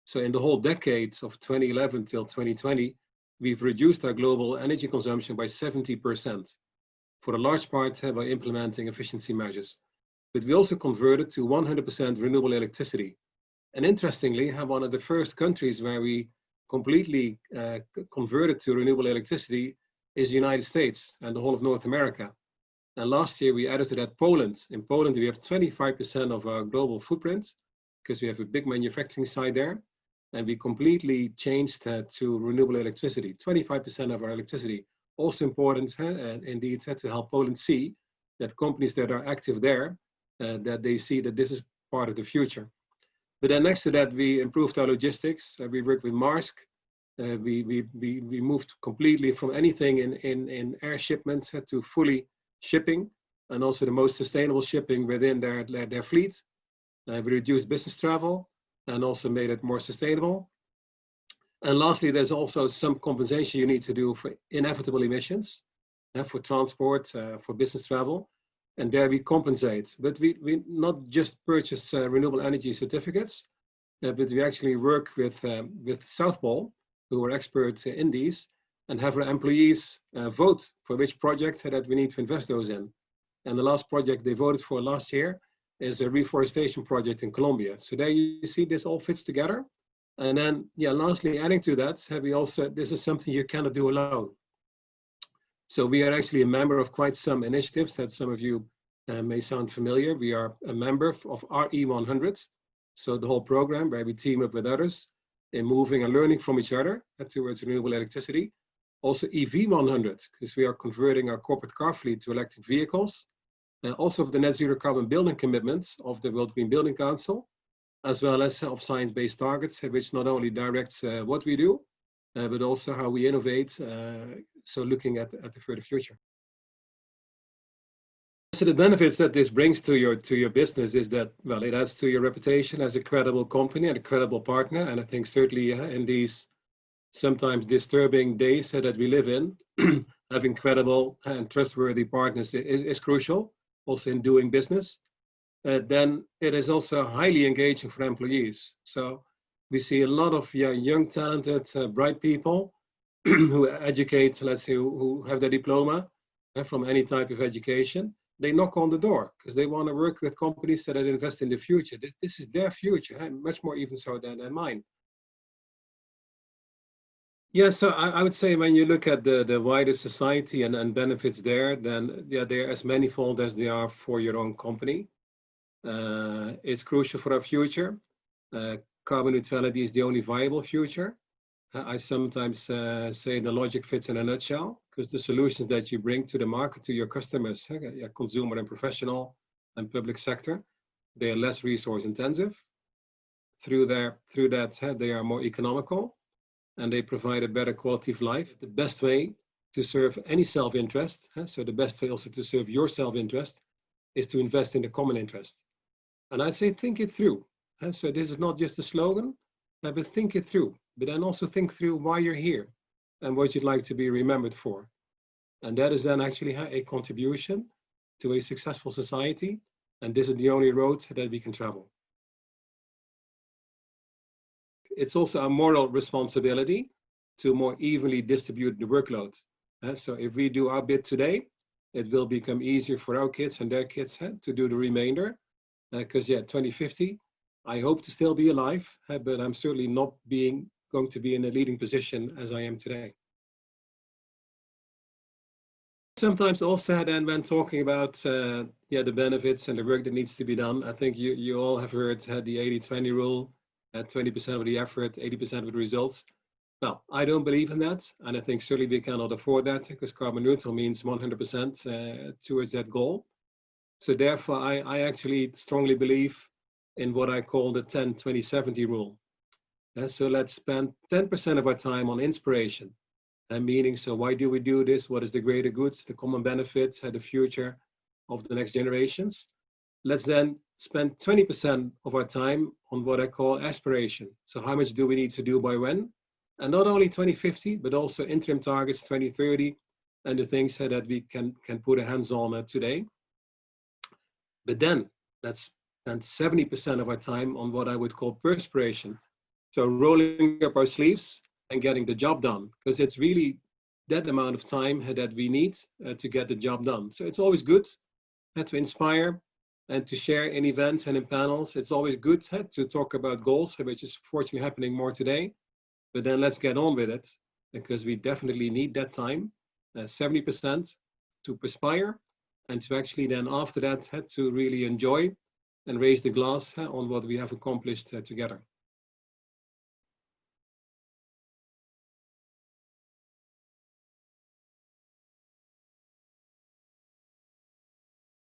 So in the whole decade of 2011 till 2020, we've reduced our global energy consumption by 70%, for a large part by implementing efficiency measures. But we also converted to 100% renewable electricity. And interestingly, one of the first countries where we completely converted to renewable electricity is the United States and the whole of North America. And last year we added to that Poland. In Poland, we have 25% of our global footprint because we have a big manufacturing site there. And we completely changed to renewable electricity, 25% of our electricity. Also important, indeed, to help Poland see that companies that are active there, that they see that this is part of the future. But then next to that, we improved our logistics. We worked with Maersk. We moved completely from anything in air shipments to fully shipping, and also the most sustainable shipping within their fleet. We reduced business travel and also made it more sustainable. And lastly, there's also some compensation you need to do for inevitable emissions, for transport, for business travel. And there we compensate. But we not just purchase renewable energy certificates, but we actually work with South Pole, who are experts in these, and have our employees vote for which project that we need to invest those in. And the last project they voted for last year is a reforestation project in Colombia. So there you see this all fits together. And then, lastly, adding to that, this is something you cannot do alone. So we are actually a member of quite some initiatives that some of you may sound familiar. We are a member of RE100, so the whole program where we team up with others in moving and learning from each other towards renewable electricity. Also EV100, because we are converting our corporate car fleet to electric vehicles. Also of the net zero carbon building commitments of the World Green Building Council, as well as of science-based targets, which not only directs what we do, but also how we innovate, so looking at the further future. So the benefits that this brings to your business is that, well, it adds to your reputation as a credible company and a credible partner. And I think certainly in these sometimes disturbing days that we live in, having credible and trustworthy partners is crucial, also in doing business. Then it is also highly engaging for employees. So we see a lot of young, talented, bright people who educate, let's say, who have their diploma from any type of education. They knock on the door because they want to work with companies that invest in the future. This is their future, much more even so than mine. Yeah, so I would say when you look at the wider society and benefits there, then they're as manifold as they are for your own company. It's crucial for our future. Carbon neutrality is the only viable future. I sometimes say the logic fits in a nutshell, because the solutions that you bring to the market, to your customers, consumer and professional and public sector, they are less resource intensive. Through that, they are more economical, and they provide a better quality of life. The best way to serve any self-interest, so the best way also to serve your self-interest, is to invest in the common interest. And I'd say think it through. So this is not just a slogan, but think it through. But then also think through why you're here and what you'd like to be remembered for. And that is then actually a contribution to a successful society. And this is the only road that we can travel. It's also a moral responsibility to more evenly distribute the workload. So if we do our bit today, it will become easier for our kids and their kids to do the remainder. Because 2050, I hope to still be alive, but I'm certainly not going to be in a leading position as I am today. Sometimes also then when talking about the benefits and the work that needs to be done, I think you all have heard the 80-20 rule. 20% of the effort, 80% of the results. Well, I don't believe in that, and I think certainly we cannot afford that, because carbon neutral means 100% towards that goal. So therefore, I actually strongly believe in what I call the 10-20-70 rule. So let's spend 10% of our time on inspiration, meaning, so why do we do this? What is the greater good, the common benefits, the future of the next generations? Let's then spend 20% of our time on what I call aspiration. So how much do we need to do by when? And not only 2050, but also interim targets 2030 and the things that we can put our hands on today. But then let's spend 70% of our time on what I would call perspiration. So rolling up our sleeves and getting the job done, because it's really that amount of time that we need to get the job done. So it's always good to inspire and to share in events and in panels. It's always good to talk about goals, which is fortunately happening more today. But then let's get on with it, because we definitely need that time, 70% to perspire, and to actually then after that to really enjoy and raise the glass on what we have accomplished together.